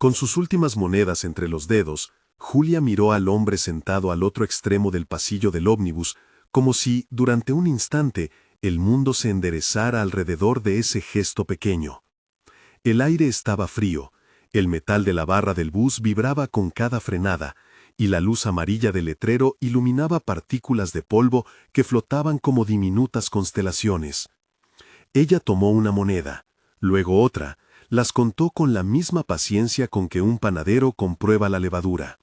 Con sus últimas monedas entre los dedos, Julia miró al hombre sentado al otro extremo del pasillo del ómnibus, como si, durante un instante, el mundo se enderezara alrededor de ese gesto pequeño. El aire estaba frío, el metal de la barra del bus vibraba con cada frenada, y la luz amarilla del letrero iluminaba partículas de polvo que flotaban como diminutas constelaciones. Ella tomó una moneda, luego otra, las contó con la misma paciencia con que un panadero comprueba la levadura.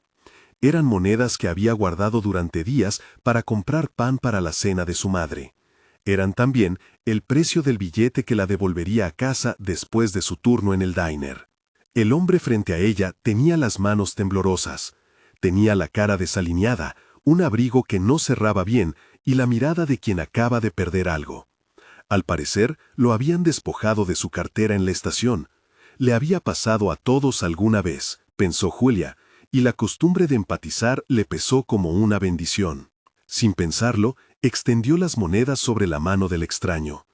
Eran monedas que había guardado durante días para comprar pan para la cena de su madre. Eran también el precio del billete que la devolvería a casa después de su turno en el diner. El hombre frente a ella tenía las manos temblorosas, tenía la cara desalineada, un abrigo que no cerraba bien y la mirada de quien acaba de perder algo. Al parecer, lo habían despojado de su cartera en la estación. Le había pasado a todos alguna vez, pensó Julia, y la costumbre de empatizar le pesó como una bendición. Sin pensarlo, extendió las monedas sobre la mano del extraño.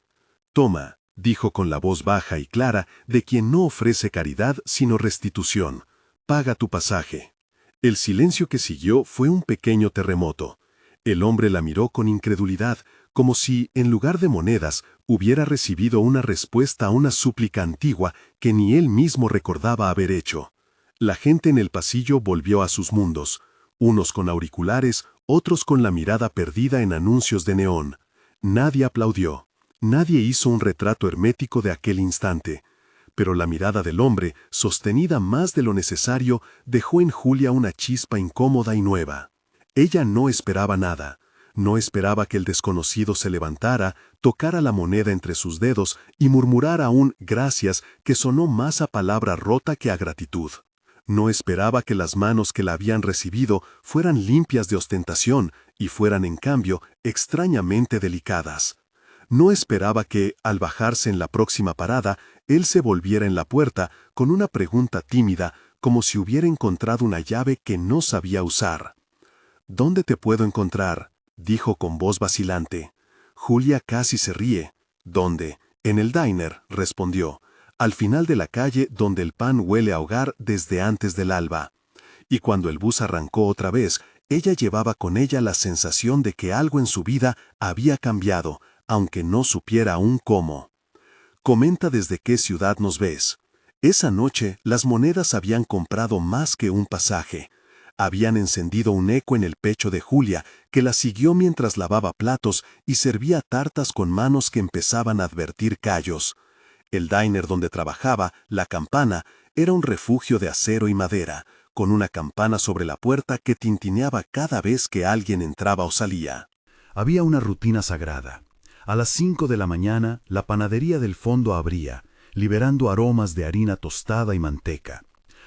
«Toma», dijo con la voz baja y clara de quien no ofrece caridad sino restitución. «Paga tu pasaje». El silencio que siguió fue un pequeño terremoto. El hombre la miró con incredulidad, como si, en lugar de monedas, hubiera recibido una respuesta a una súplica antigua que ni él mismo recordaba haber hecho. La gente en el pasillo volvió a sus mundos, unos con auriculares, otros con la mirada perdida en anuncios de neón. Nadie aplaudió, nadie hizo un retrato hermético de aquel instante. Pero la mirada del hombre, sostenida más de lo necesario, dejó en Julia una chispa incómoda y nueva. Ella no esperaba nada. No esperaba que el desconocido se levantara, tocara la moneda entre sus dedos y murmurara un «gracias» que sonó más a palabra rota que a gratitud. No esperaba que las manos que la habían recibido fueran limpias de ostentación y fueran, en cambio, extrañamente delicadas. No esperaba que, al bajarse en la próxima parada, él se volviera en la puerta con una pregunta tímida, como si hubiera encontrado una llave que no sabía usar. «¿Dónde te puedo encontrar?», dijo con voz vacilante. Julia casi se ríe. «¿Dónde?». «En el diner», respondió, «al final de la calle donde el pan huele a hogar desde antes del alba». Y cuando el bus arrancó otra vez, ella llevaba con ella la sensación de que algo en su vida había cambiado, aunque no supiera aún cómo. «Comenta desde qué ciudad nos ves». Esa noche las monedas habían comprado más que un pasaje. Habían encendido un eco en el pecho de Julia, que la siguió mientras lavaba platos y servía tartas con manos que empezaban a advertir callos. El diner donde trabajaba, La Campana, era un refugio de acero y madera, con una campana sobre la puerta que tintineaba cada vez que alguien entraba o salía. Había una rutina sagrada. A las 5 de la mañana, la panadería del fondo abría, liberando aromas de harina tostada y manteca.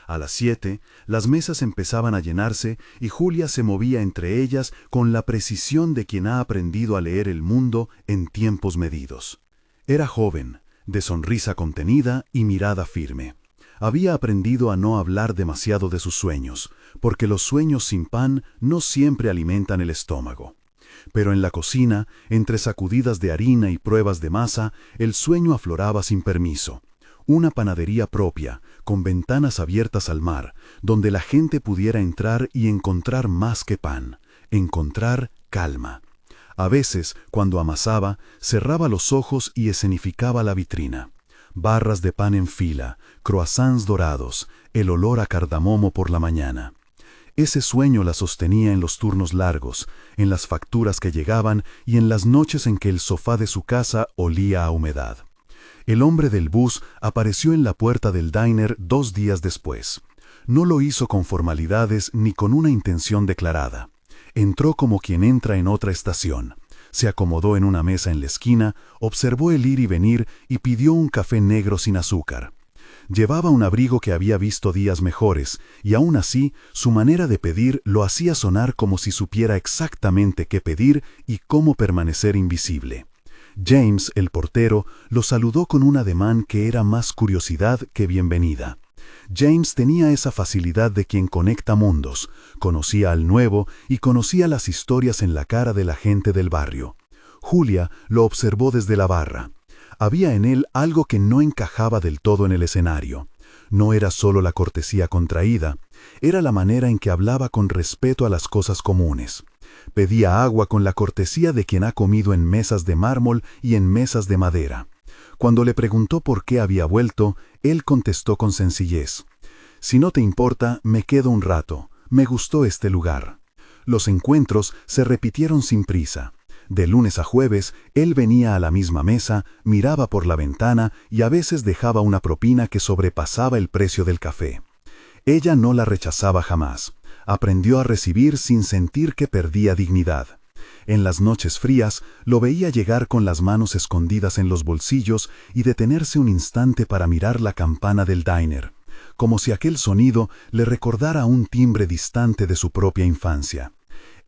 A las 7, las mesas empezaban a llenarse y Julia se movía entre ellas con la precisión de quien ha aprendido a leer el mundo en tiempos medidos. Era joven, de sonrisa contenida y mirada firme. Había aprendido a no hablar demasiado de sus sueños, porque los sueños sin pan no siempre alimentan el estómago. Pero en la cocina, entre sacudidas de harina y pruebas de masa, el sueño afloraba sin permiso. Una panadería propia, con ventanas abiertas al mar, donde la gente pudiera entrar y encontrar más que pan, encontrar calma. A veces, cuando amasaba, cerraba los ojos y escenificaba la vitrina. Barras de pan en fila, croissants dorados, el olor a cardamomo por la mañana. Ese sueño la sostenía en los turnos largos, en las facturas que llegaban y en las noches en que el sofá de su casa olía a humedad. El hombre del bus apareció en la puerta del diner 2 días después. No lo hizo con formalidades ni con una intención declarada. Entró como quien entra en otra estación. Se acomodó en una mesa en la esquina, observó el ir y venir y pidió un café negro sin azúcar. Llevaba un abrigo que había visto días mejores, y aún así, su manera de pedir lo hacía sonar como si supiera exactamente qué pedir y cómo permanecer invisible. James, el portero, lo saludó con un ademán que era más curiosidad que bienvenida. James tenía esa facilidad de quien conecta mundos, conocía al nuevo y conocía las historias en la cara de la gente del barrio. Julia lo observó desde la barra. Había en él algo que no encajaba del todo en el escenario. No era solo la cortesía contraída, era la manera en que hablaba con respeto a las cosas comunes. Pedía agua con la cortesía de quien ha comido en mesas de mármol y en mesas de madera. Cuando le preguntó por qué había vuelto, él contestó con sencillez: «Si no te importa, me quedo un rato. Me gustó este lugar». Los encuentros se repitieron sin prisa. De lunes a jueves, él venía a la misma mesa, miraba por la ventana y a veces dejaba una propina que sobrepasaba el precio del café. Ella no la rechazaba jamás. Aprendió a recibir sin sentir que perdía dignidad. En las noches frías, lo veía llegar con las manos escondidas en los bolsillos y detenerse un instante para mirar la campana del diner, como si aquel sonido le recordara un timbre distante de su propia infancia.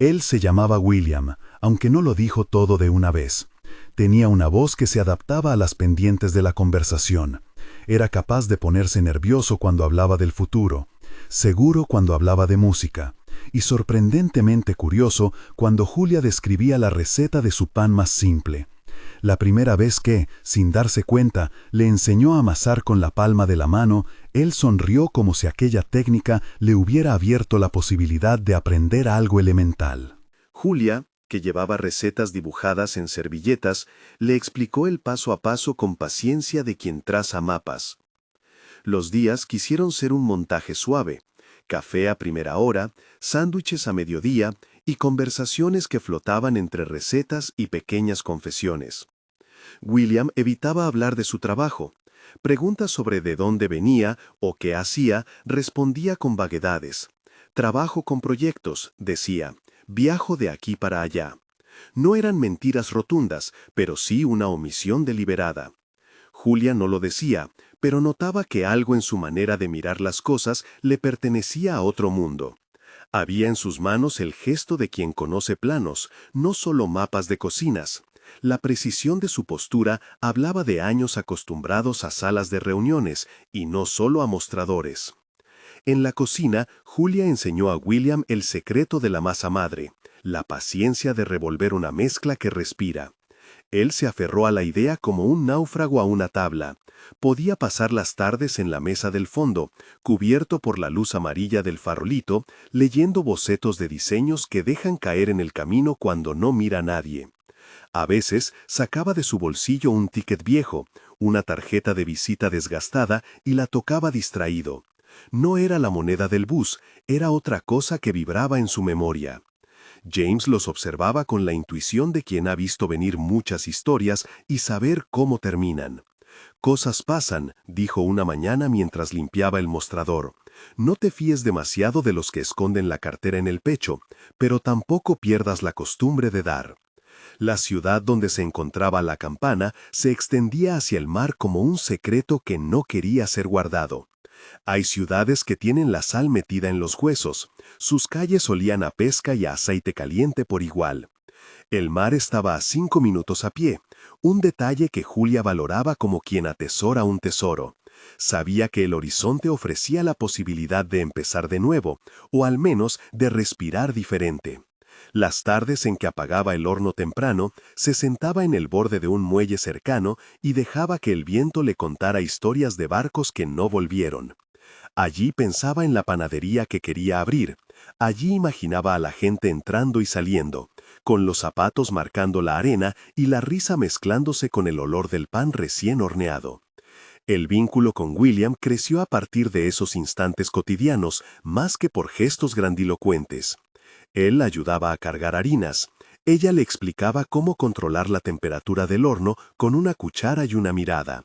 Él se llamaba William, aunque no lo dijo todo de una vez. Tenía una voz que se adaptaba a las pendientes de la conversación. Era capaz de ponerse nervioso cuando hablaba del futuro, seguro cuando hablaba de música, y sorprendentemente curioso cuando Julia describía la receta de su pan más simple. La primera vez que, sin darse cuenta, le enseñó a amasar con la palma de la mano, él sonrió como si aquella técnica le hubiera abierto la posibilidad de aprender algo elemental. Julia, que llevaba recetas dibujadas en servilletas, le explicó el paso a paso con paciencia de quien traza mapas. Los días quisieron ser un montaje suave: café a primera hora, sándwiches a mediodía y conversaciones que flotaban entre recetas y pequeñas confesiones. William evitaba hablar de su trabajo. Preguntas sobre de dónde venía o qué hacía respondía con vaguedades. Trabajo con proyectos, decía. Viajo de aquí para allá. No eran mentiras rotundas, pero sí una omisión deliberada. Julia no lo decía, pero notaba que algo en su manera de mirar las cosas le pertenecía a otro mundo. Había en sus manos el gesto de quien conoce planos, no solo mapas de cocinas. La precisión de su postura hablaba de años acostumbrados a salas de reuniones y no solo a mostradores. En la cocina, Julia enseñó a William el secreto de la masa madre, la paciencia de revolver una mezcla que respira. Él se aferró a la idea como un náufrago a una tabla. Podía pasar las tardes en la mesa del fondo, cubierto por la luz amarilla del farolito, leyendo bocetos de diseños que dejan caer en el camino cuando no mira a nadie. A veces sacaba de su bolsillo un ticket viejo, una tarjeta de visita desgastada y la tocaba distraído. No era la moneda del bus, era otra cosa que vibraba en su memoria. James los observaba con la intuición de quien ha visto venir muchas historias y saber cómo terminan. «Cosas pasan», dijo una mañana mientras limpiaba el mostrador. «No te fíes demasiado de los que esconden la cartera en el pecho, pero tampoco pierdas la costumbre de dar». La ciudad donde se encontraba la campana se extendía hacia el mar como un secreto que no quería ser guardado. Hay ciudades que tienen la sal metida en los huesos. Sus calles olían a pesca y a aceite caliente por igual. El mar estaba a 5 minutos a pie, un detalle que Julia valoraba como quien atesora un tesoro. Sabía que el horizonte ofrecía la posibilidad de empezar de nuevo, o al menos de respirar diferente. Las tardes en que apagaba el horno temprano, se sentaba en el borde de un muelle cercano y dejaba que el viento le contara historias de barcos que no volvieron. Allí pensaba en la panadería que quería abrir. Allí imaginaba a la gente entrando y saliendo, con los zapatos marcando la arena y la risa mezclándose con el olor del pan recién horneado. El vínculo con William creció a partir de esos instantes cotidianos, más que por gestos grandilocuentes. Él la ayudaba a cargar harinas. Ella le explicaba cómo controlar la temperatura del horno con una cuchara y una mirada.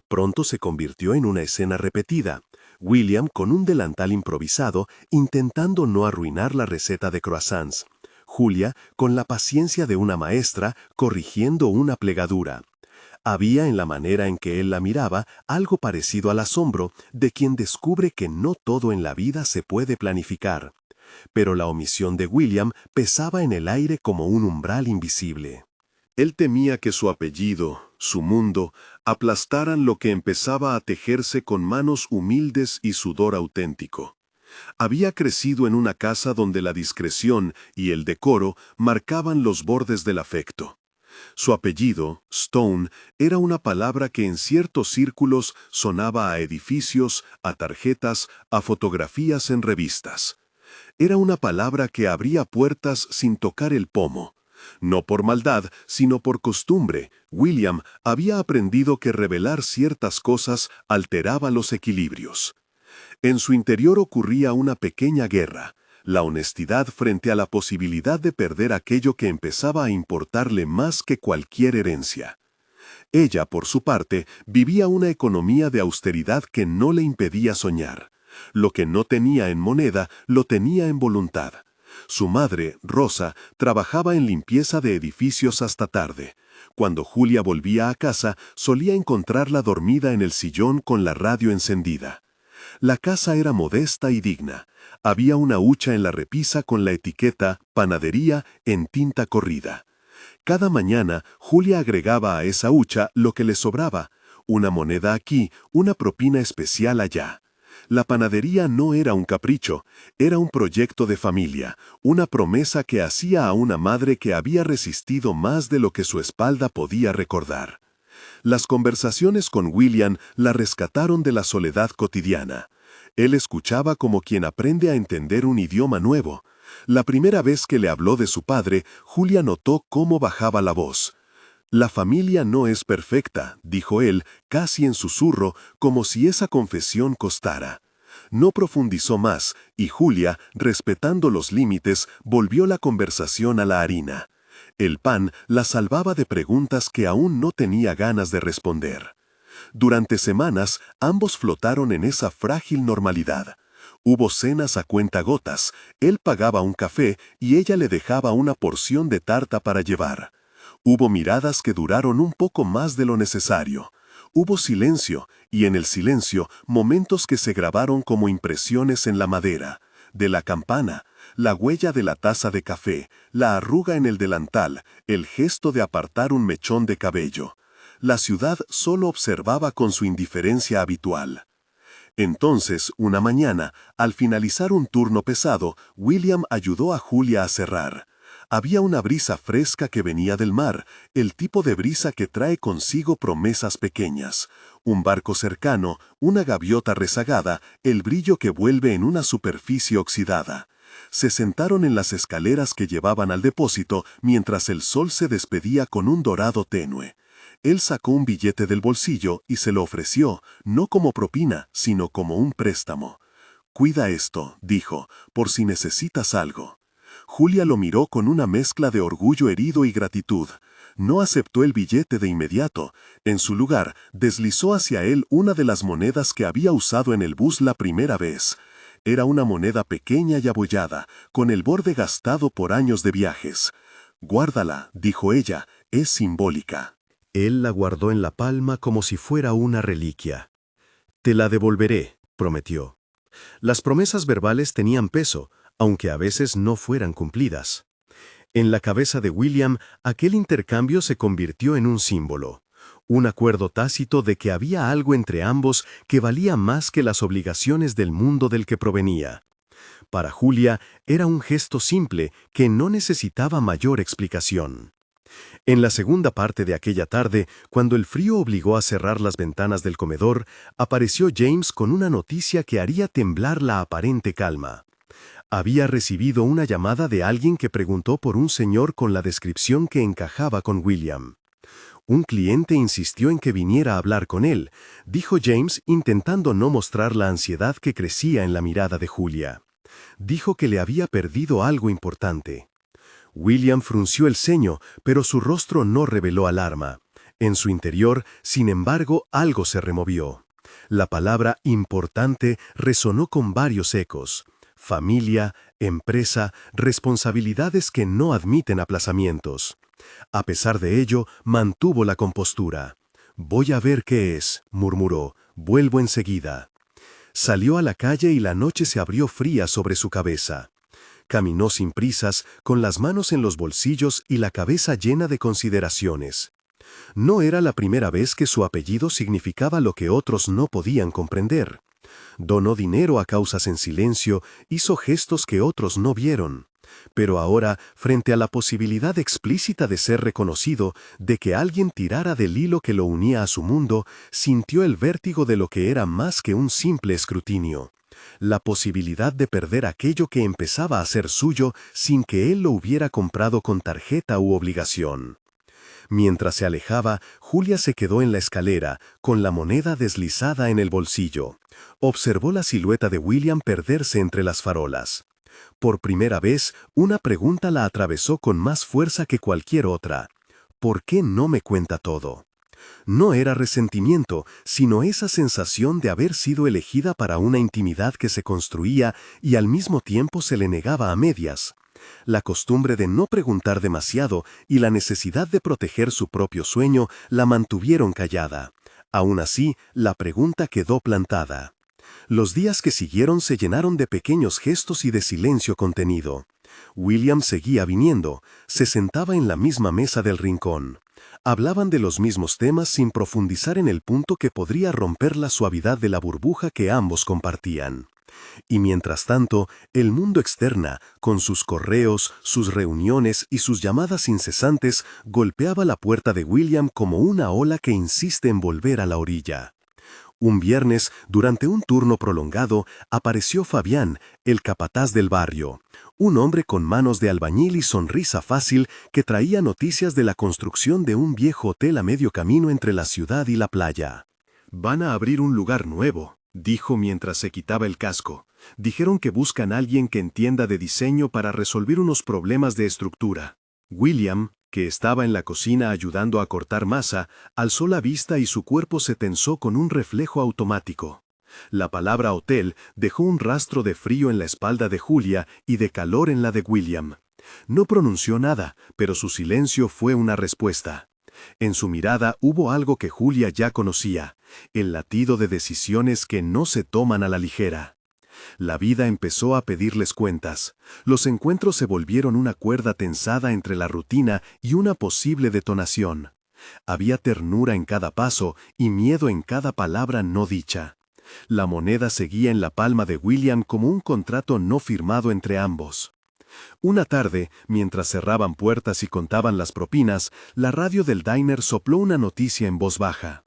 Pronto se convirtió en una escena repetida. William con un delantal improvisado, intentando no arruinar la receta de croissants. Julia con la paciencia de una maestra, corrigiendo una plegadura. Había en la manera en que él la miraba algo parecido al asombro de quien descubre que no todo en la vida se puede planificar. Pero la omisión de William pesaba en el aire como un umbral invisible. Él temía que su apellido, su mundo, aplastaran lo que empezaba a tejerse con manos humildes y sudor auténtico. Había crecido en una casa donde la discreción y el decoro marcaban los bordes del afecto. Su apellido, Stone, era una palabra que en ciertos círculos sonaba a edificios, a tarjetas, a fotografías en revistas. Era una palabra que abría puertas sin tocar el pomo. No por maldad, sino por costumbre, William había aprendido que revelar ciertas cosas alteraba los equilibrios. En su interior ocurría una pequeña guerra, la honestidad frente a la posibilidad de perder aquello que empezaba a importarle más que cualquier herencia. Ella, por su parte, vivía una economía de austeridad que no le impedía soñar. Lo que no tenía en moneda, lo tenía en voluntad. Su madre, Rosa, trabajaba en limpieza de edificios hasta tarde. Cuando Julia volvía a casa, solía encontrarla dormida en el sillón con la radio encendida. La casa era modesta y digna. Había una hucha en la repisa con la etiqueta «Panadería» en tinta corrida. Cada mañana, Julia agregaba a esa hucha lo que le sobraba, una moneda aquí, una propina especial allá. La panadería no era un capricho, era un proyecto de familia, una promesa que hacía a una madre que había resistido más de lo que su espalda podía recordar. Las conversaciones con William la rescataron de la soledad cotidiana. Él escuchaba como quien aprende a entender un idioma nuevo. La primera vez que le habló de su padre, Julia notó cómo bajaba la voz. «La familia no es perfecta», dijo él, casi en susurro, como si esa confesión costara. No profundizó más, y Julia, respetando los límites, volvió la conversación a la harina. El pan la salvaba de preguntas que aún no tenía ganas de responder. Durante semanas, ambos flotaron en esa frágil normalidad. Hubo cenas a cuentagotas, él pagaba un café y ella le dejaba una porción de tarta para llevar. Hubo miradas que duraron un poco más de lo necesario. Hubo silencio, y en el silencio, momentos que se grabaron como impresiones en la madera, de la campana, la huella de la taza de café, la arruga en el delantal, el gesto de apartar un mechón de cabello. La ciudad solo observaba con su indiferencia habitual. Entonces, una mañana, al finalizar un turno pesado, William ayudó a Julia a cerrar. Había una brisa fresca que venía del mar, el tipo de brisa que trae consigo promesas pequeñas. Un barco cercano, una gaviota rezagada, el brillo que vuelve en una superficie oxidada. Se sentaron en las escaleras que llevaban al depósito mientras el sol se despedía con un dorado tenue. Él sacó un billete del bolsillo y se lo ofreció, no como propina, sino como un préstamo. «Cuida esto», dijo, «por si necesitas algo». Julia lo miró con una mezcla de orgullo herido y gratitud. No aceptó el billete de inmediato. En su lugar, deslizó hacia él una de las monedas que había usado en el bus la primera vez. Era una moneda pequeña y abollada, con el borde gastado por años de viajes. «Guárdala», dijo ella, «es simbólica». Él la guardó en la palma como si fuera una reliquia. «Te la devolveré», prometió. Las promesas verbales tenían peso, aunque a veces no fueran cumplidas. En la cabeza de William, aquel intercambio se convirtió en un símbolo, un acuerdo tácito de que había algo entre ambos que valía más que las obligaciones del mundo del que provenía. Para Julia era un gesto simple que no necesitaba mayor explicación. En la segunda parte de aquella tarde, cuando el frío obligó a cerrar las ventanas del comedor, apareció James con una noticia que haría temblar la aparente calma. Había recibido una llamada de alguien que preguntó por un señor con la descripción que encajaba con William. Un cliente insistió en que viniera a hablar con él, dijo James, intentando no mostrar la ansiedad que crecía en la mirada de Julia. Dijo que le había perdido algo importante. William frunció el ceño, pero su rostro no reveló alarma. En su interior, sin embargo, algo se removió. La palabra «importante» resonó con varios ecos. Familia, empresa, responsabilidades que no admiten aplazamientos. A pesar de ello, mantuvo la compostura. «Voy a ver qué es», murmuró. «Vuelvo enseguida». Salió a la calle y la noche se abrió fría sobre su cabeza. Caminó sin prisas, con las manos en los bolsillos y la cabeza llena de consideraciones. No era la primera vez que su apellido significaba lo que otros no podían comprender. Donó dinero a causas en silencio, hizo gestos que otros no vieron. Pero ahora, frente a la posibilidad explícita de ser reconocido, de que alguien tirara del hilo que lo unía a su mundo, sintió el vértigo de lo que era más que un simple escrutinio. La posibilidad de perder aquello que empezaba a ser suyo sin que él lo hubiera comprado con tarjeta u obligación. Mientras se alejaba, Julia se quedó en la escalera, con la moneda deslizada en el bolsillo. Observó la silueta de William perderse entre las farolas. Por primera vez, una pregunta la atravesó con más fuerza que cualquier otra. ¿Por qué no me cuenta todo? No era resentimiento, sino esa sensación de haber sido elegida para una intimidad que se construía y al mismo tiempo se le negaba a medias. La costumbre de no preguntar demasiado y la necesidad de proteger su propio sueño la mantuvieron callada. Aún así, la pregunta quedó plantada. Los días que siguieron se llenaron de pequeños gestos y de silencio contenido. William seguía viniendo, se sentaba en la misma mesa del rincón. Hablaban de los mismos temas sin profundizar en el punto que podría romper la suavidad de la burbuja que ambos compartían. Y mientras tanto, el mundo externo, con sus correos, sus reuniones y sus llamadas incesantes, golpeaba la puerta de William como una ola que insiste en volver a la orilla. Un viernes, durante un turno prolongado, apareció Fabián, el capataz del barrio, un hombre con manos de albañil y sonrisa fácil que traía noticias de la construcción de un viejo hotel a medio camino entre la ciudad y la playa. «Van a abrir un lugar nuevo», dijo mientras se quitaba el casco. «Dijeron que buscan a alguien que entienda de diseño para resolver unos problemas de estructura». William, que estaba en la cocina ayudando a cortar masa, alzó la vista y su cuerpo se tensó con un reflejo automático. La palabra hotel dejó un rastro de frío en la espalda de Julia y de calor en la de William. No pronunció nada, pero su silencio fue una respuesta. En su mirada hubo algo que Julia ya conocía, el latido de decisiones que no se toman a la ligera. La vida empezó a pedirles cuentas. Los encuentros se volvieron una cuerda tensada entre la rutina y una posible detonación. Había ternura en cada paso y miedo en cada palabra no dicha. La moneda seguía en la palma de William como un contrato no firmado entre ambos. Una tarde, mientras cerraban puertas y contaban las propinas, la radio del diner sopló una noticia en voz baja.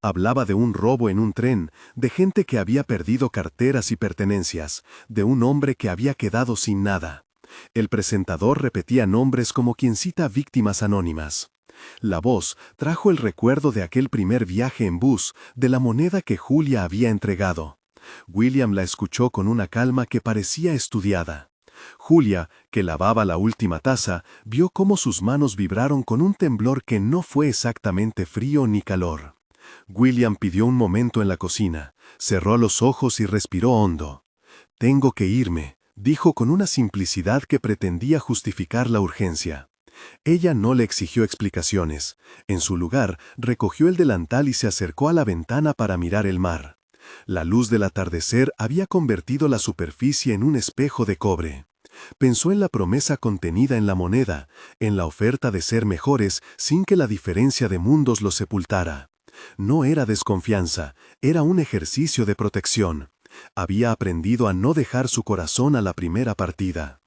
Hablaba de un robo en un tren, de gente que había perdido carteras y pertenencias, de un hombre que había quedado sin nada. El presentador repetía nombres como quien cita víctimas anónimas. La voz trajo el recuerdo de aquel primer viaje en bus, de la moneda que Julia había entregado. William la escuchó con una calma que parecía estudiada. Julia, que lavaba la última taza, vio cómo sus manos vibraron con un temblor que no fue exactamente frío ni calor. William pidió un momento en la cocina, cerró los ojos y respiró hondo. «Tengo que irme», dijo con una simplicidad que pretendía justificar la urgencia. Ella no le exigió explicaciones. En su lugar, recogió el delantal y se acercó a la ventana para mirar el mar. La luz del atardecer había convertido la superficie en un espejo de cobre. Pensó en la promesa contenida en la moneda, en la oferta de ser mejores sin que la diferencia de mundos los sepultara. No era desconfianza, era un ejercicio de protección. Había aprendido a no dejar su corazón a la primera partida.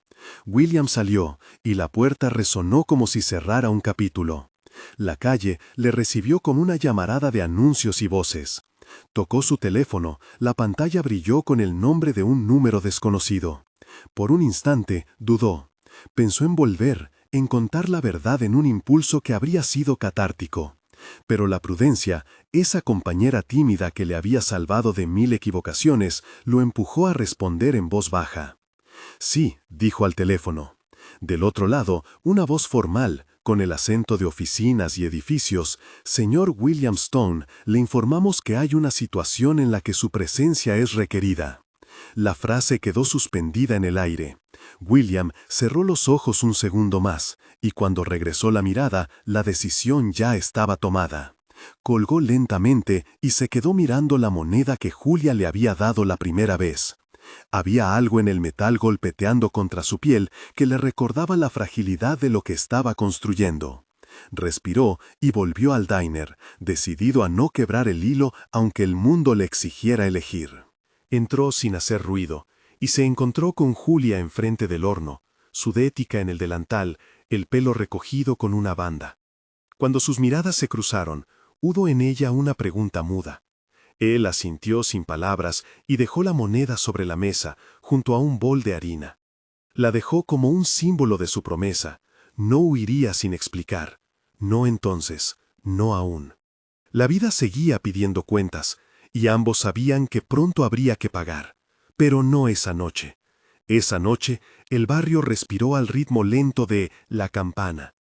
William salió, y la puerta resonó como si cerrara un capítulo. La calle le recibió con una llamarada de anuncios y voces. Tocó su teléfono, la pantalla brilló con el nombre de un número desconocido. Por un instante dudó. Pensó en volver, en contar la verdad en un impulso que habría sido catártico. Pero la prudencia, esa compañera tímida que le había salvado de 1000 equivocaciones, lo empujó a responder en voz baja. «Sí», dijo al teléfono. Del otro lado, una voz formal, con el acento de oficinas y edificios. «Señor William Stone, le informamos que hay una situación en la que su presencia es requerida». La frase quedó suspendida en el aire. William cerró los ojos un segundo más, y cuando regresó la mirada, la decisión ya estaba tomada. Colgó lentamente y se quedó mirando la moneda que Julia le había dado la primera vez. Había algo en el metal golpeteando contra su piel que le recordaba la fragilidad de lo que estaba construyendo. Respiró y volvió al diner, decidido a no quebrar el hilo aunque el mundo le exigiera elegir. Entró sin hacer ruido y se encontró con Julia enfrente del horno. su dética en el delantal, el pelo recogido con una banda. Cuando sus miradas se cruzaron, hubo en ella una pregunta muda. Él asintió sin palabras y dejó la moneda sobre la mesa, junto a un bol de harina. La dejó como un símbolo de su promesa. No huiría sin explicar. No entonces, no aún. La vida seguía pidiendo cuentas, y ambos sabían que pronto habría que pagar. Pero no esa noche. Esa noche, el barrio respiró al ritmo lento de la campana.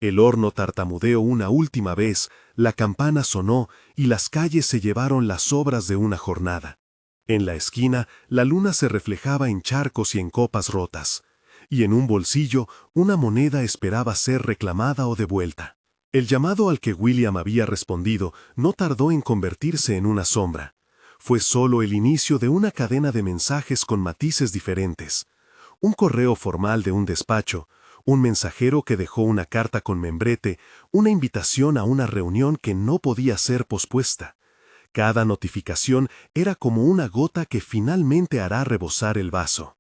El horno tartamudeó una última vez, la campana sonó y las calles se llevaron las sobras de una jornada. En la esquina, la luna se reflejaba en charcos y en copas rotas, y en un bolsillo una moneda esperaba ser reclamada o devuelta. El llamado al que William había respondido no tardó en convertirse en una sombra. Fue solo el inicio de una cadena de mensajes con matices diferentes. Un correo formal de un despacho, un mensajero que dejó una carta con membrete, una invitación a una reunión que no podía ser pospuesta. Cada notificación era como una gota que finalmente hará rebosar el vaso.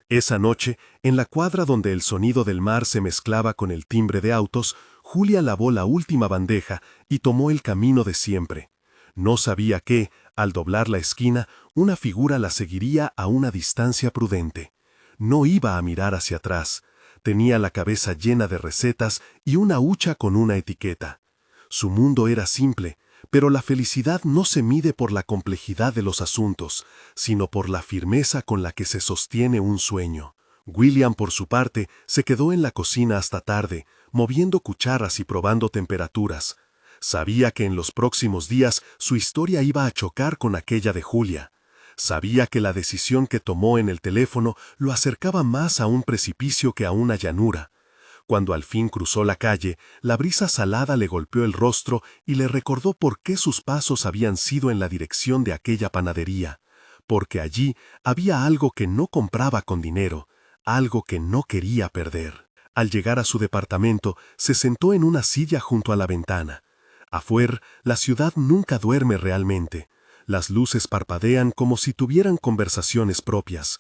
Esa noche, en la cuadra donde el sonido del mar se mezclaba con el timbre de autos, Julia lavó la última bandeja y tomó el camino de siempre. No sabía que, al doblar la esquina, una figura la seguiría a una distancia prudente. No iba a mirar hacia atrás. Tenía la cabeza llena de recetas y una hucha con una etiqueta. Su mundo era simple, pero la felicidad no se mide por la complejidad de los asuntos, sino por la firmeza con la que se sostiene un sueño. William, por su parte, se quedó en la cocina hasta tarde, moviendo cucharas y probando temperaturas. Sabía que en los próximos días su historia iba a chocar con aquella de Julia. Sabía que la decisión que tomó en el teléfono lo acercaba más a un precipicio que a una llanura. Cuando al fin cruzó la calle, la brisa salada le golpeó el rostro y le recordó por qué sus pasos habían sido en la dirección de aquella panadería. Porque allí había algo que no compraba con dinero, algo que no quería perder. Al llegar a su departamento, se sentó en una silla junto a la ventana. Afuera, la ciudad nunca duerme realmente. Las luces parpadean como si tuvieran conversaciones propias.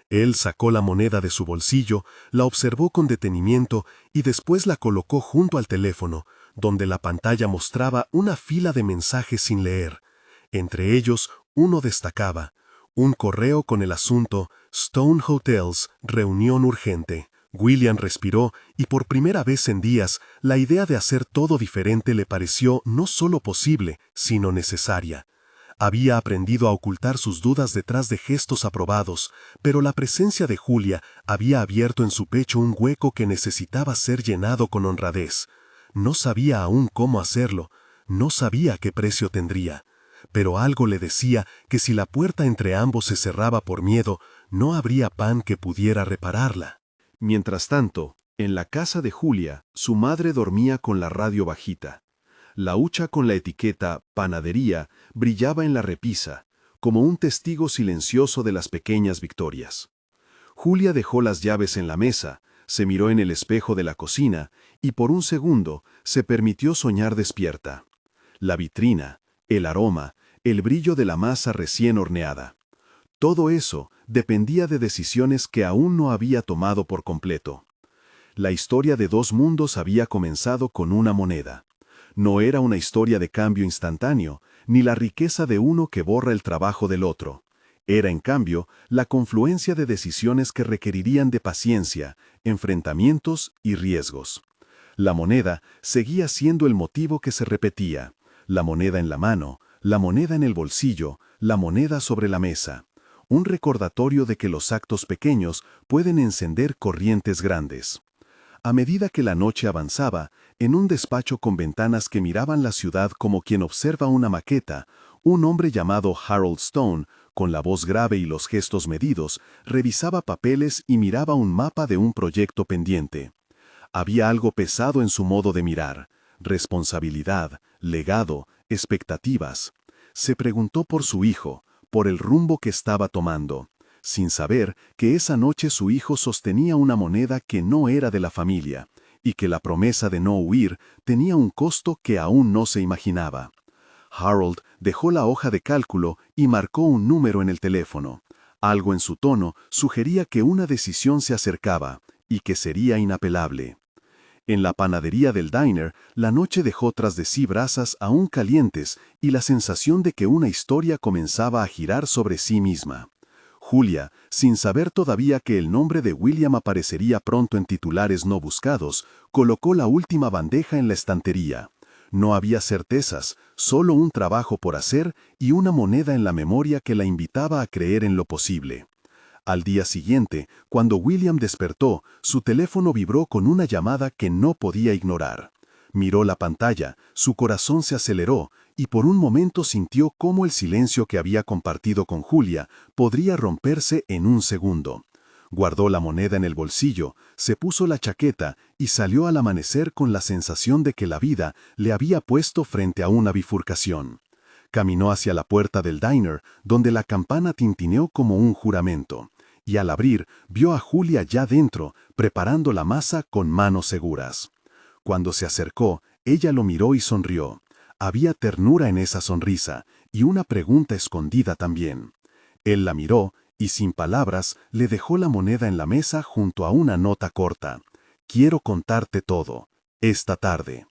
Él sacó la moneda de su bolsillo, la observó con detenimiento y después la colocó junto al teléfono, donde la pantalla mostraba una fila de mensajes sin leer. Entre ellos, uno destacaba: un correo con el asunto Stone Hotels, reunión urgente. William respiró y por primera vez en días, la idea de hacer todo diferente le pareció no solo posible, sino necesaria. Había aprendido a ocultar sus dudas detrás de gestos aprobados, pero la presencia de Julia había abierto en su pecho un hueco que necesitaba ser llenado con honradez. No sabía aún cómo hacerlo, no sabía qué precio tendría, pero algo le decía que si la puerta entre ambos se cerraba por miedo, no habría pan que pudiera repararla. Mientras tanto, en la casa de Julia, su madre dormía con la radio bajita. La hucha con la etiqueta «Panadería» brillaba en la repisa, como un testigo silencioso de las pequeñas victorias. Julia dejó las llaves en la mesa, se miró en el espejo de la cocina y por un segundo se permitió soñar despierta. La vitrina, el aroma, el brillo de la masa recién horneada. Todo eso dependía de decisiones que aún no había tomado por completo. La historia de dos mundos había comenzado con una moneda. No era una historia de cambio instantáneo, ni la riqueza de uno que borra el trabajo del otro. Era, en cambio, la confluencia de decisiones que requerirían de paciencia, enfrentamientos y riesgos. La moneda seguía siendo el motivo que se repetía. La moneda en la mano, la moneda en el bolsillo, la moneda sobre la mesa. Un recordatorio de que los actos pequeños pueden encender corrientes grandes. A medida que la noche avanzaba, en un despacho con ventanas que miraban la ciudad como quien observa una maqueta, un hombre llamado Harold Stone, con la voz grave y los gestos medidos, revisaba papeles y miraba un mapa de un proyecto pendiente. Había algo pesado en su modo de mirar: responsabilidad, legado, expectativas. Se preguntó por su hijo, por el rumbo que estaba tomando, sin saber que esa noche su hijo sostenía una moneda que no era de la familia, y que la promesa de no huir tenía un costo que aún no se imaginaba. Harold dejó la hoja de cálculo y marcó un número en el teléfono. Algo en su tono sugería que una decisión se acercaba, y que sería inapelable. En la panadería del diner, la noche dejó tras de sí brasas aún calientes y la sensación de que una historia comenzaba a girar sobre sí misma. Julia, sin saber todavía que el nombre de William aparecería pronto en titulares no buscados, colocó la última bandeja en la estantería. No había certezas, solo un trabajo por hacer y una moneda en la memoria que la invitaba a creer en lo posible. Al día siguiente, cuando William despertó, su teléfono vibró con una llamada que no podía ignorar. Miró la pantalla, su corazón se aceleró y por un momento sintió cómo el silencio que había compartido con Julia podría romperse en un segundo. Guardó la moneda en el bolsillo, se puso la chaqueta y salió al amanecer con la sensación de que la vida le había puesto frente a una bifurcación. Caminó hacia la puerta del diner, donde la campana tintineó como un juramento, y al abrir vio a Julia ya dentro, preparando la masa con manos seguras. Cuando se acercó, ella lo miró y sonrió. Había ternura en esa sonrisa, y una pregunta escondida también. Él la miró, y sin palabras, le dejó la moneda en la mesa junto a una nota corta. «Quiero contarte todo. Esta tarde».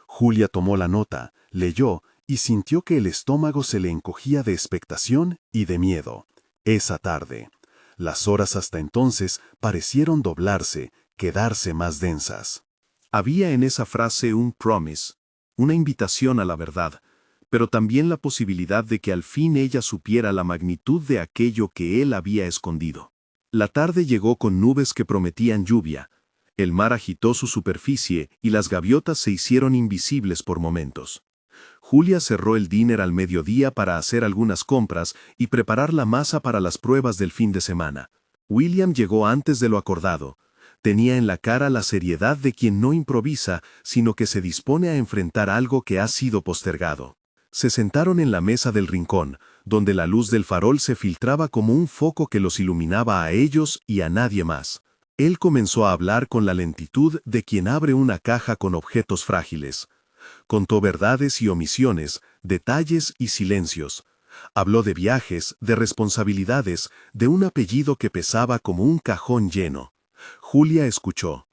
Julia tomó la nota, leyó, y sintió que el estómago se le encogía de expectación y de miedo. Esa tarde. Las horas hasta entonces parecieron doblarse, quedarse más densas. Había en esa frase un promise, una invitación a la verdad, pero también la posibilidad de que al fin ella supiera la magnitud de aquello que él había escondido. La tarde llegó con nubes que prometían lluvia. El mar agitó su superficie y las gaviotas se hicieron invisibles por momentos. Julia cerró el diner al mediodía para hacer algunas compras y preparar la masa para las pruebas del fin de semana. William llegó antes de lo acordado. Tenía en la cara la seriedad de quien no improvisa, sino que se dispone a enfrentar algo que ha sido postergado. Se sentaron en la mesa del rincón, donde la luz del farol se filtraba como un foco que los iluminaba a ellos y a nadie más. Él comenzó a hablar con la lentitud de quien abre una caja con objetos frágiles. Contó verdades y omisiones, detalles y silencios. Habló de viajes, de responsabilidades, de un apellido que pesaba como un cajón lleno. Julia escuchó.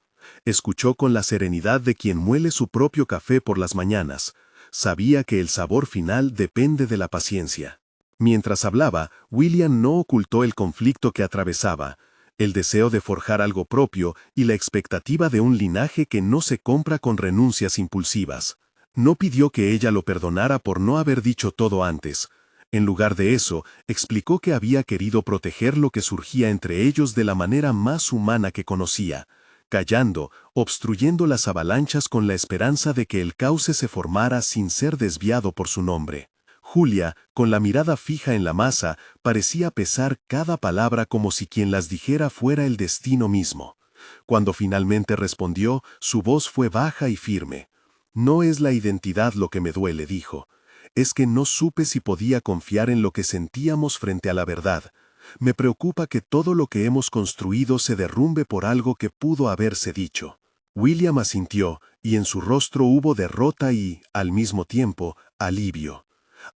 Escuchó con la serenidad de quien muele su propio café por las mañanas. Sabía que el sabor final depende de la paciencia. Mientras hablaba, William no ocultó el conflicto que atravesaba, el deseo de forjar algo propio y la expectativa de un linaje que no se compra con renuncias impulsivas. No pidió que ella lo perdonara por no haber dicho todo antes. En lugar de eso, explicó que había querido proteger lo que surgía entre ellos de la manera más humana que conocía, callando, obstruyendo las avalanchas con la esperanza de que el cauce se formara sin ser desviado por su nombre. Julia, con la mirada fija en la masa, parecía pesar cada palabra como si quien las dijera fuera el destino mismo. Cuando finalmente respondió, su voz fue baja y firme. «No es la identidad lo que me duele», dijo. «Es que no supe si podía confiar en lo que sentíamos frente a la verdad. Me preocupa que todo lo que hemos construido se derrumbe por algo que pudo haberse dicho». William asintió, y en su rostro hubo derrota y, al mismo tiempo, alivio.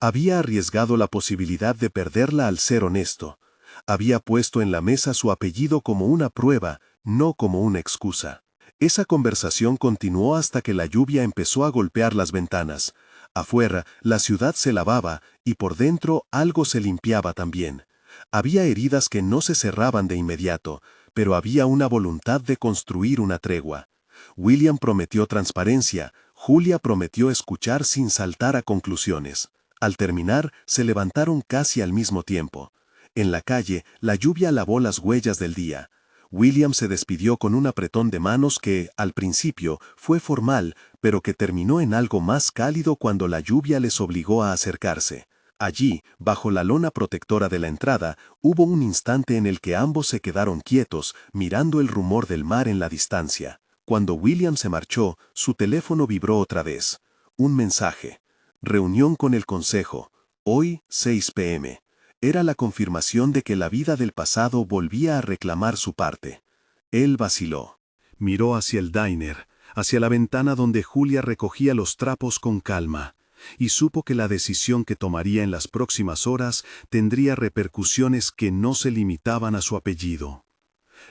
Había arriesgado la posibilidad de perderla al ser honesto. Había puesto en la mesa su apellido como una prueba, no como una excusa. Esa conversación continuó hasta que la lluvia empezó a golpear las ventanas. Afuera, la ciudad se lavaba, y por dentro algo se limpiaba también. Había heridas que no se cerraban de inmediato, pero había una voluntad de construir una tregua. William prometió transparencia, Julia prometió escuchar sin saltar a conclusiones. Al terminar, se levantaron casi al mismo tiempo. En la calle, la lluvia lavó las huellas del día. William se despidió con un apretón de manos que, al principio, fue formal, pero que terminó en algo más cálido cuando la lluvia les obligó a acercarse. Allí, bajo la lona protectora de la entrada, hubo un instante en el que ambos se quedaron quietos, mirando el rumor del mar en la distancia. Cuando William se marchó, su teléfono vibró otra vez. Un mensaje. Reunión con el consejo. Hoy, 6 p.m. Era la confirmación de que la vida del pasado volvía a reclamar su parte. Él vaciló. Miró hacia el diner, hacia la ventana donde Julia recogía los trapos con calma, y supo que la decisión que tomaría en las próximas horas tendría repercusiones que no se limitaban a su apellido.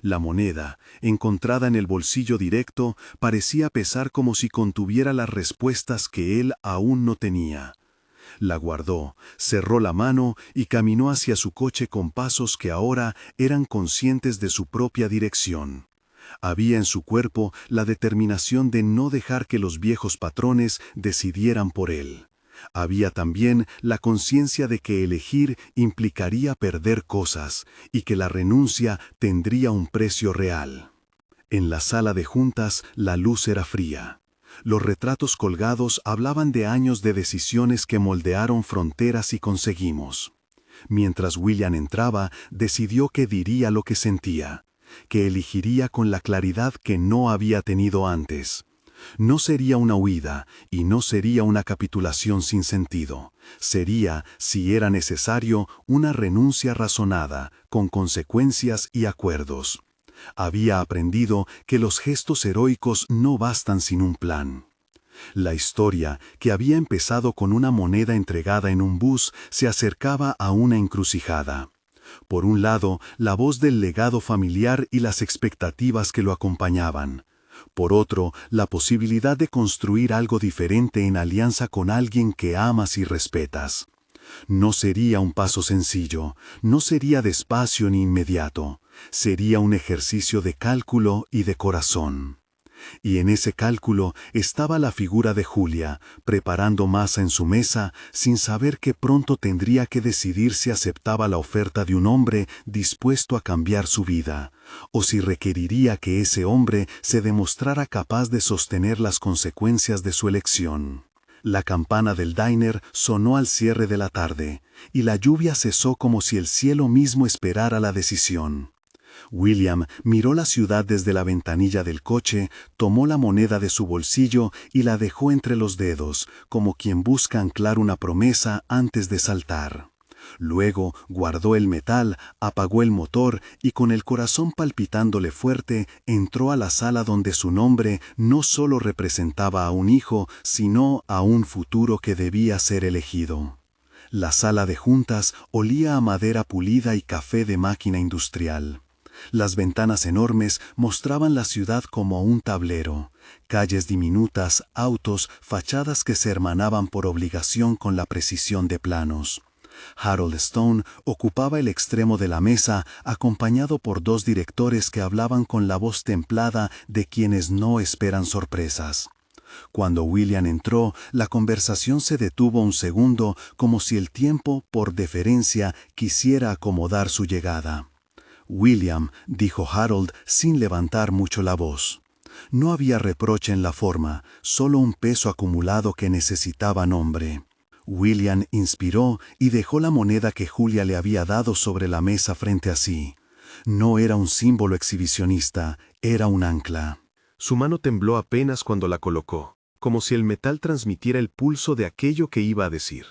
La moneda, encontrada en el bolsillo directo, parecía pesar como si contuviera las respuestas que él aún no tenía. La guardó, cerró la mano y caminó hacia su coche con pasos que ahora eran conscientes de su propia dirección. Había en su cuerpo la determinación de no dejar que los viejos patrones decidieran por él. Había también la conciencia de que elegir implicaría perder cosas y que la renuncia tendría un precio real. En la sala de juntas la luz era fría. Los retratos colgados hablaban de años de decisiones que moldearon fronteras y conseguimos. Mientras William entraba, decidió que diría lo que sentía, que elegiría con la claridad que no había tenido antes. No sería una huida y no sería una capitulación sin sentido. Sería, si era necesario, una renuncia razonada, con consecuencias y acuerdos. Había aprendido que los gestos heroicos no bastan sin un plan. La historia, que había empezado con una moneda entregada en un bus, se acercaba a una encrucijada. Por un lado, la voz del legado familiar y las expectativas que lo acompañaban. Por otro, la posibilidad de construir algo diferente en alianza con alguien que amas y respetas. No sería un paso sencillo, no sería despacio ni inmediato, sería un ejercicio de cálculo y de corazón. Y en ese cálculo estaba la figura de Julia, preparando masa en su mesa, sin saber que pronto tendría que decidir si aceptaba la oferta de un hombre dispuesto a cambiar su vida, o si requeriría que ese hombre se demostrara capaz de sostener las consecuencias de su elección. La campana del diner sonó al cierre de la tarde, y la lluvia cesó como si el cielo mismo esperara la decisión. William miró la ciudad desde la ventanilla del coche, tomó la moneda de su bolsillo y la dejó entre los dedos, como quien busca anclar una promesa antes de saltar. Luego guardó el metal, apagó el motor y con el corazón palpitándole fuerte, entró a la sala donde su nombre no solo representaba a un hijo, sino a un futuro que debía ser elegido. La sala de juntas olía a madera pulida y café de máquina industrial. Las ventanas enormes mostraban la ciudad como un tablero, calles diminutas, autos, fachadas que se hermanaban por obligación con la precisión de planos. Harold Stone ocupaba el extremo de la mesa, acompañado por dos directores que hablaban con la voz templada de quienes no esperan sorpresas. Cuando William entró, la conversación se detuvo un segundo, como si el tiempo, por deferencia, quisiera acomodar su llegada. «William», dijo Harold sin levantar mucho la voz. No había reproche en la forma, solo un peso acumulado que necesitaba nombre. William inspiró y dejó la moneda que Julia le había dado sobre la mesa frente a sí. No era un símbolo exhibicionista, era un ancla. Su mano tembló apenas cuando la colocó, como si el metal transmitiera el pulso de aquello que iba a decir.